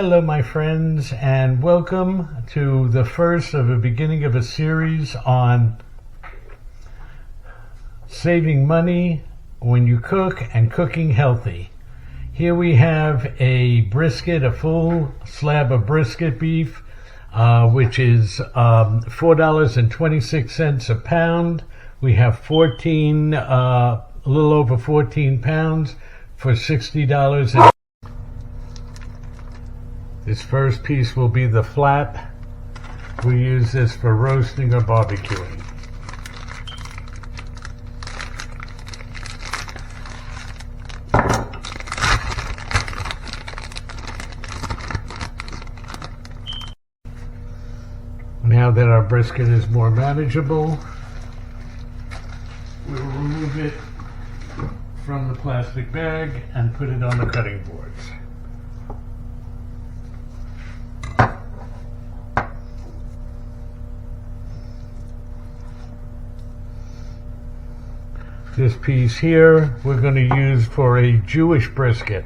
Hello my friends, and welcome to the first of the beginning of a series on saving money when you cook and cooking healthy. Here we have a brisket, a full slab of brisket beef, which is $4.26 a pound. We have a little over 14 pounds for $60. This first piece will be the flat. We use this for roasting or barbecuing. Now that our brisket is more manageable, we will remove it from the plastic bag and put it on the cutting boards. This piece here we're going to use for a Jewish brisket.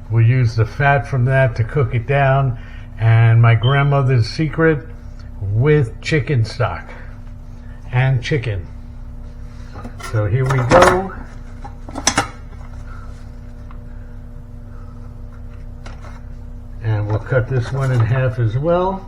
We'll use the fat from that to cook it down, and my grandmother's secret with chicken stock and chicken. So here we go. And we'll cut this one in half as well.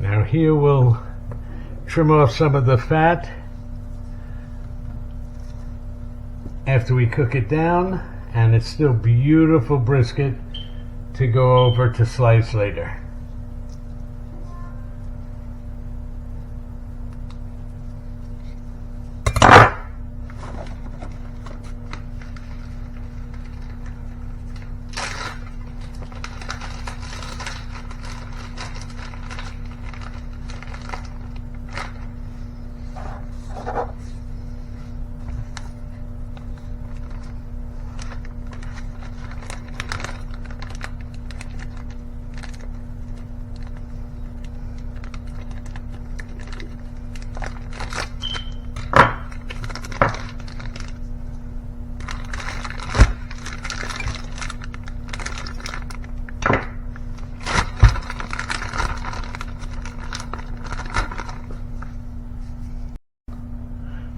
Now here we'll trim off some of the fat after we cook it down, and it's still beautiful brisket to go over to slice later.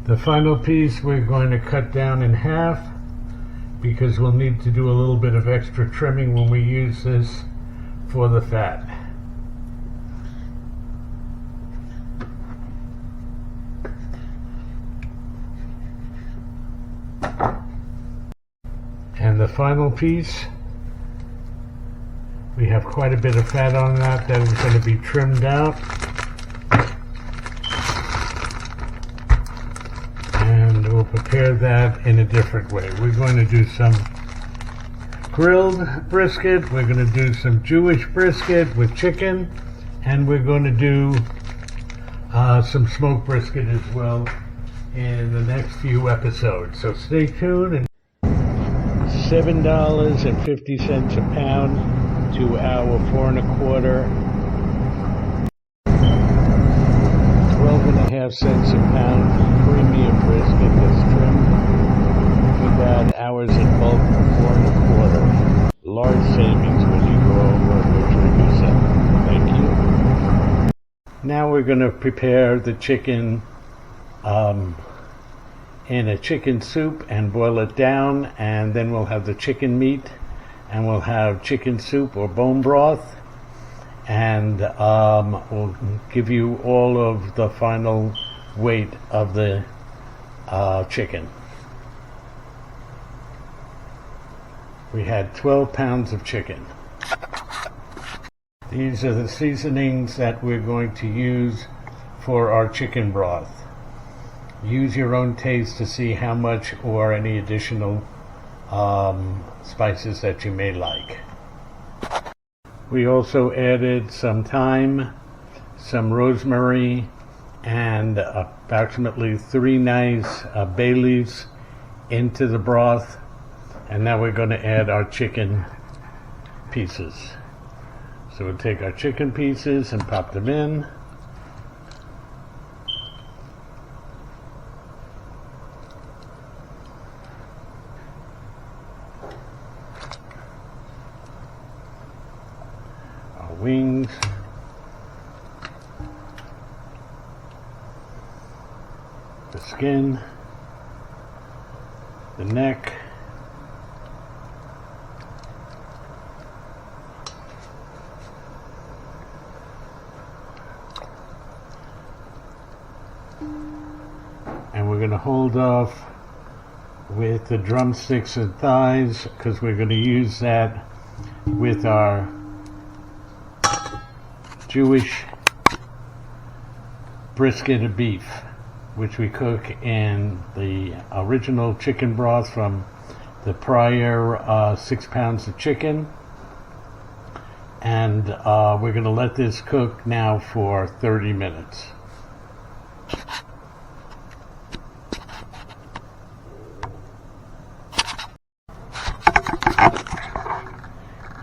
The final piece we're going to cut down in half because we'll need to do a little bit of extra trimming when we use this for the fat. And the final piece, we have quite a bit of fat on that is going to be trimmed out. And we'll prepare that in a different way. We're going to do some grilled brisket, we're going to do some Jewish brisket with chicken, and we're going to do some smoked brisket as well in the next few episodes. So stay tuned. And $7.50 a pound to our 4 1/4, 12.5 cents a pound premium brisket that's trimmed. We got ours in bulk for 4 1/4. Large savings when you go over and go trim yourself. Thank you. Now we're going to prepare the chicken in a chicken soup and boil it down, and then we'll have the chicken meat, and we'll have chicken soup or bone broth, and we'll give you all of the final weight of the chicken. We had 12 pounds of chicken. These are the seasonings that we're going to use for our chicken broth. Use your own taste to see how much or any additional spices that you may like. We also added some thyme, some rosemary, and approximately 3 nice bay leaves into the broth. And now we're going to add our chicken pieces. So we'll take our chicken pieces and pop them in. Our wings. The skin. The neck. And we're going to hold off with the drumsticks and thighs because we're going to use that with our Jewish brisket of beef, which we cook in the original chicken broth from the prior 6 pounds of chicken. And we're going to let this cook now for 30 minutes.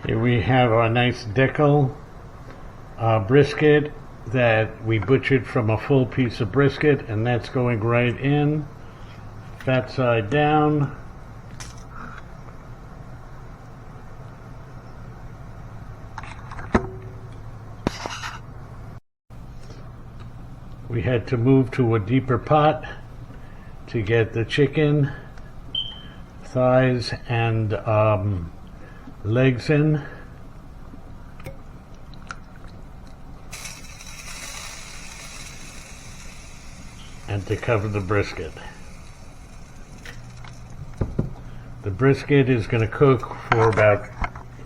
Here we have our nice decal brisket that we butchered from a full piece of brisket, and that's going right in, fat side down. We had to move to a deeper pot to get the chicken, thighs, and legs in. And to cover the brisket. The brisket is going to cook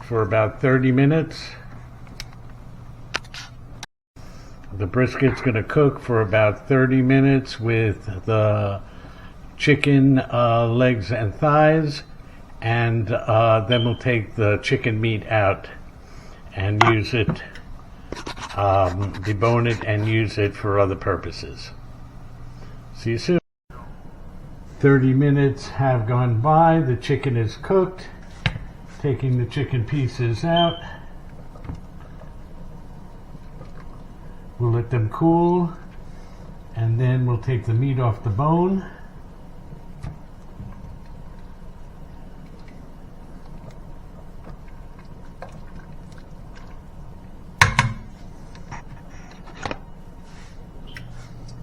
for about 30 minutes. The brisket's going to cook for about 30 minutes with the chicken legs and thighs, and then we'll take the chicken meat out and use it, debone it and use it for other purposes. See you soon. 30 minutes have gone by. The chicken is cooked. Taking the chicken pieces out. We'll let them cool, and then we'll take the meat off the bone.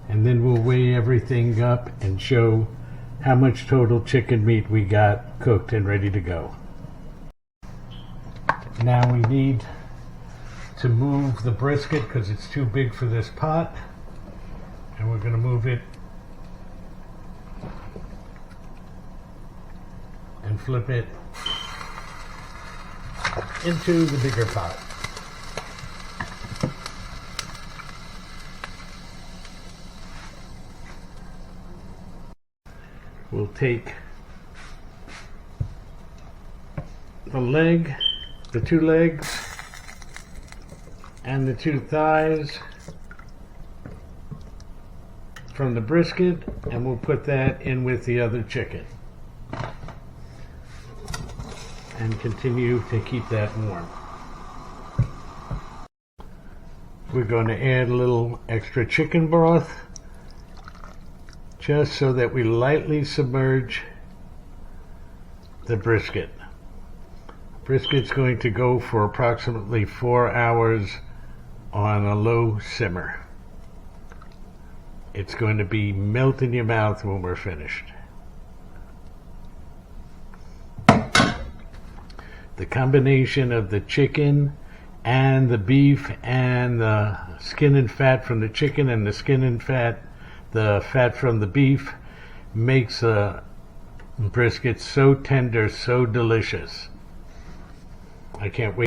And then we'll weigh everything up and show how much total chicken meat we got cooked and ready to go. Now we need to move the brisket because it's too big for this pot, and we're going to move it and flip it into the bigger pot. We'll take the leg, the 2 legs, and the 2 thighs from the brisket, and we'll put that in with the other chicken and continue to keep that warm. We're going to add a little extra chicken broth just so that we lightly submerge the brisket. Brisket's going to go for approximately 4 hours on a low simmer. It's going to be melt in your mouth when we're finished. The combination of the chicken and the beef and the skin and fat from the chicken and the skin and fat, the fat from the beef, makes the brisket so tender, so delicious. I can't wait.